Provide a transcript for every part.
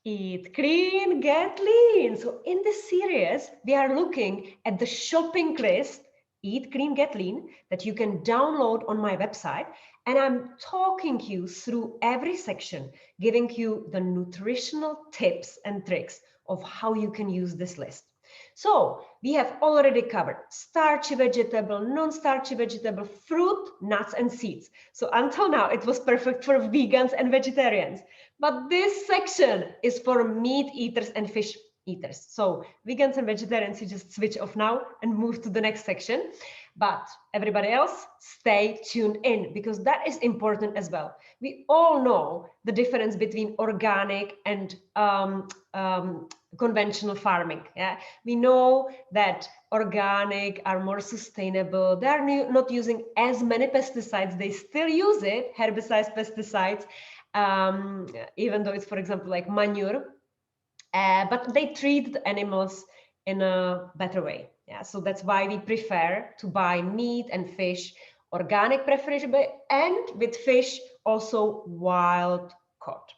Eat clean, get lean. So in this series, we are looking at the shopping list, Eat Clean, Get Lean, that you can download on my website. And I'm talking you through every section, giving you the nutritional tips and tricks of how you can use this list. So we have already covered starchy vegetable, non-starchy vegetable, fruit, nuts, and seeds. So until now, it was perfect for vegans and vegetarians. But this section is for meat eaters and fish eaters. So vegans and vegetarians, you just switch off now and move to the next section. But everybody else, stay tuned in because that is important as well. We all know the difference between organic and conventional farming. Yeah, we know that organic are more sustainable. They are not using as many pesticides. They still use it, herbicides, pesticides, even though it's, for example, like manure, but they treat the animals in a better way. Yeah, so that's why we prefer to buy meat and fish, organic preferably, and with fish also wild caught.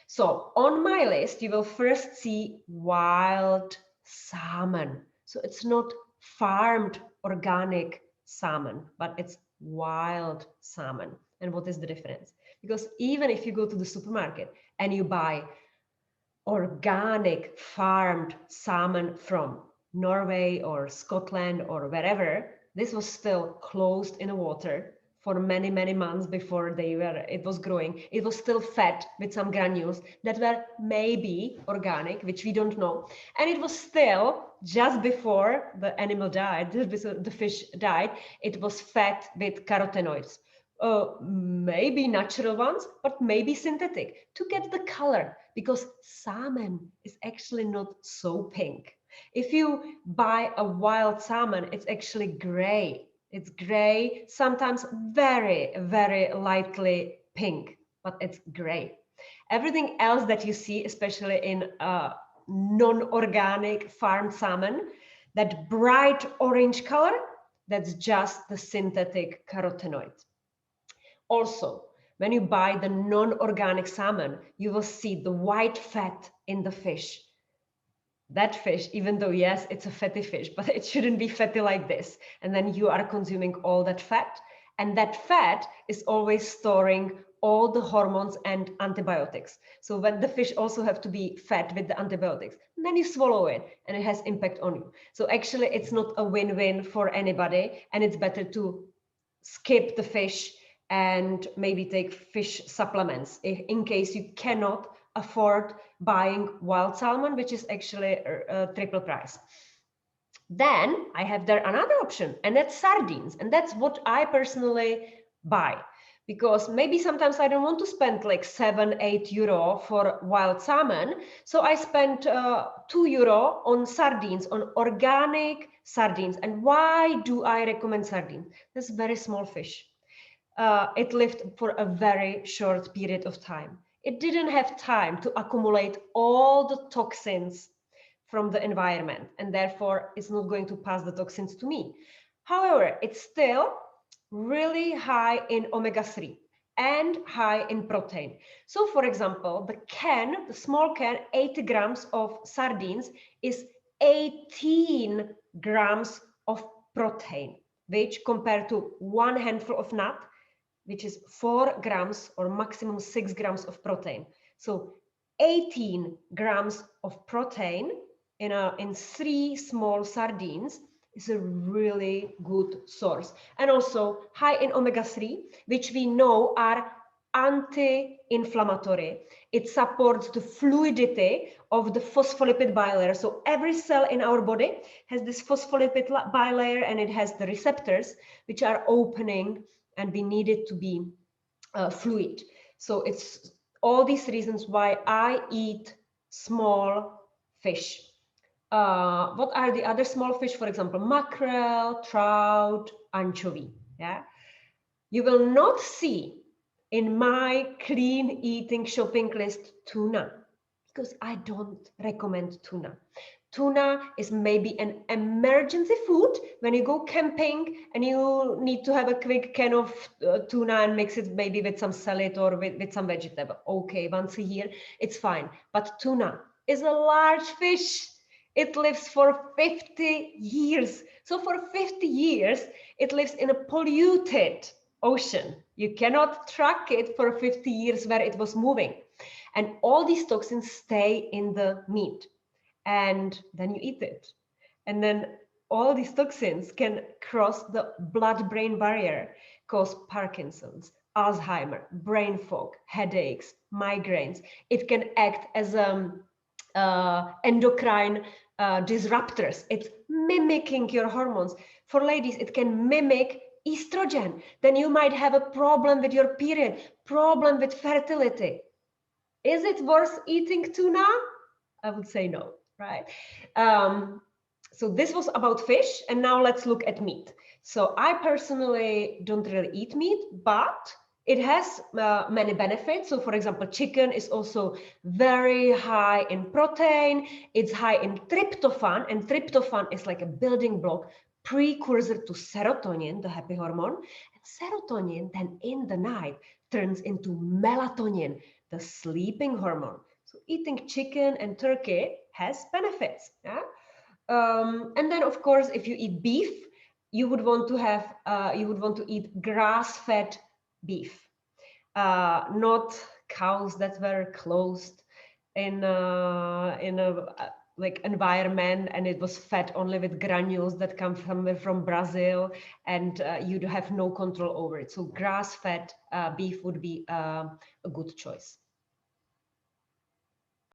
So on my list, you will first see wild salmon. So it's not farmed organic salmon, but it's wild salmon. And what is the difference? Because even if you go to the supermarket and you buy organic farmed salmon from Norway or Scotland or wherever, this was still closed in the water for many, many months before it was growing. It was still fed with some granules that were maybe organic, which we don't know. And it was still, just before the animal died, just before the fish died, it was fed with carotenoids. Maybe natural ones, but maybe synthetic to get the color, because salmon is actually not so pink. If you buy a wild salmon, it's actually gray. It's gray, sometimes very, very lightly pink, but it's gray. Everything else that you see, especially in non-organic farmed salmon, that bright orange color, that's just the synthetic carotenoid. Also, when you buy the non-organic salmon, you will see the white fat in the fish. That fish, even though, yes, it's a fatty fish, but it shouldn't be fatty like this. And then you are consuming all that fat. And that fat is always storing all the hormones and antibiotics. So when the fish also have to be fed with the antibiotics, and then you swallow it and it has impact on you. So actually it's not a win-win for anybody, and it's better to skip the fish and maybe take fish supplements in case you cannot afford buying wild salmon, which is actually a triple price. Then I have there another option, and that's sardines. And that's what I personally buy, because maybe sometimes I don't want to spend like 7-8 euro for wild salmon. So I spent €2 on sardines, on organic sardines. And why do I recommend sardines? This very small fish. It lived for a very short period of time. It didn't have time to accumulate all the toxins from the environment, and therefore it's not going to pass the toxins to me. However, it's still really high in omega-3 and high in protein. So for example, the small can, 80 grams of sardines is 18 grams of protein, which compared to one handful of nut, which is 4 grams or maximum 6 grams of protein. So 18 grams of protein in 3 small sardines is a really good source. And also high in omega-3, which we know are anti-inflammatory. It supports the fluidity of the phospholipid bilayer. So every cell in our body has this phospholipid bilayer, and it has the receptors which are opening, and we need it to be fluid. So it's all these reasons why I eat small fish. What are the other small fish? For example, mackerel, trout, anchovy. Yeah, you will not see in my clean eating shopping list tuna, because I don't recommend tuna. Tuna is maybe an emergency food when you go camping and you need to have a quick can of tuna and mix it maybe with some salad or with some vegetable. Okay, once a year, it's fine. But tuna is a large fish. It lives for 50 years. So for 50 years, it lives in a polluted ocean. You cannot track it for 50 years where it was moving. And all these toxins stay in the meat. And then you eat it. And then all these toxins can cross the blood-brain barrier, cause Parkinson's, Alzheimer, brain fog, headaches, migraines. It can act as endocrine disruptors. It's mimicking your hormones. For ladies, it can mimic estrogen. Then you might have a problem with your period, problem with fertility. Is it worth eating tuna? I would say no, right? So this was about fish, and now let's look at meat. So I personally don't really eat meat, but it has many benefits. So for example, chicken is also very high in protein. It's high in tryptophan, and tryptophan is like a building block, precursor to serotonin, the happy hormone. And serotonin then in the night turns into melatonin, the sleeping hormone. So eating chicken and turkey has benefits. Yeah? And then of course, if you eat beef, you would want to eat grass-fed beef, not cows that were closed in a like environment, and it was fed only with granules that come from Brazil, and you'd have no control over it. So grass-fed beef would be a good choice.